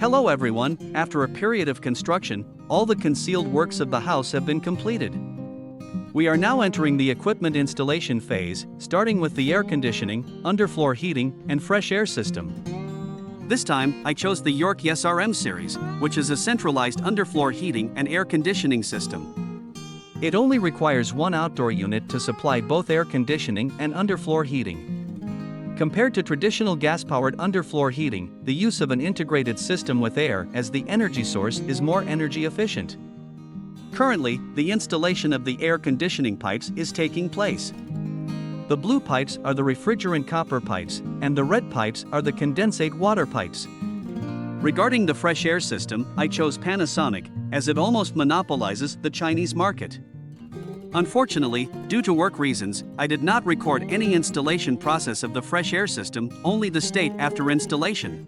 Hello everyone, after a period of construction, all the concealed works of the house have been completed. We are now entering the equipment installation phase, starting with the air conditioning, underfloor heating, and fresh air system. This time, I chose the York SRM series, which is a centralized underfloor heating and air conditioning system. It only requires one outdoor unit to supply both air conditioning and underfloor heating. Compared to traditional gas-powered underfloor heating, the use of an integrated system with air as the energy source is more energy efficient. Currently, the installation of the air conditioning pipes is taking place. The blue pipes are the refrigerant copper pipes, and the red pipes are the condensate water pipes. Regarding the fresh air system, I chose Panasonic, as it almost monopolizes the Chinese market. Unfortunately, due to work reasons, I did not record any installation process of the fresh air system, only the state after installation.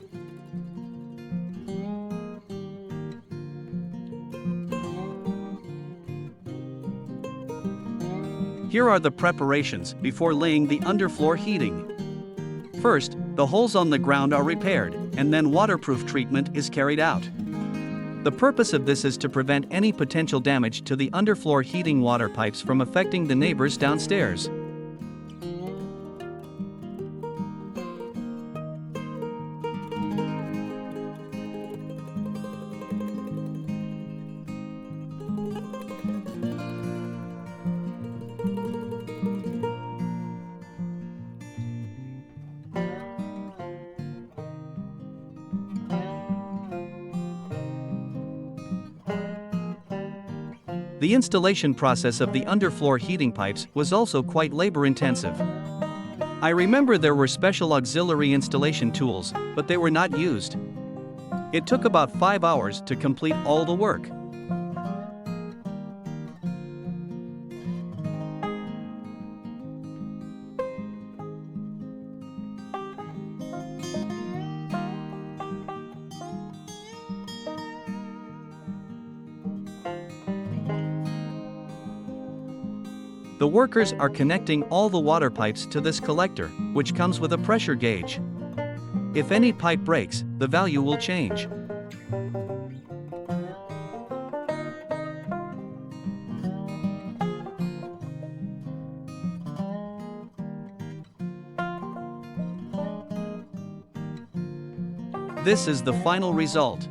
Here are the preparations before laying the underfloor heating. First, the holes on the ground are repaired, and then waterproof treatment is carried out. The purpose of this is to prevent any potential damage to the underfloor heating water pipes from affecting the neighbors downstairs. The installation process of the underfloor heating pipes was also quite labor-intensive. I remember there were special auxiliary installation tools, but they were not used. It took about 5 hours to complete all the work. The workers are connecting all the water pipes to this collector, which comes with a pressure gauge. If any pipe breaks, the value will change. This is the final result.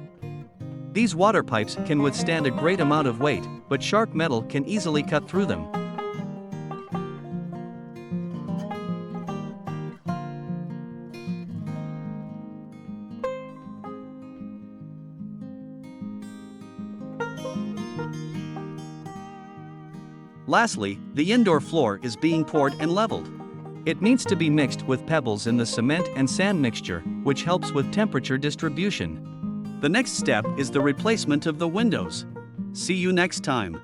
These water pipes can withstand a great amount of weight, but sharp metal can easily cut through them. Lastly, the indoor floor is being poured and leveled. It needs to be mixed with pebbles in the cement and sand mixture, which helps with temperature distribution. The next step is the replacement of the windows. See you next time.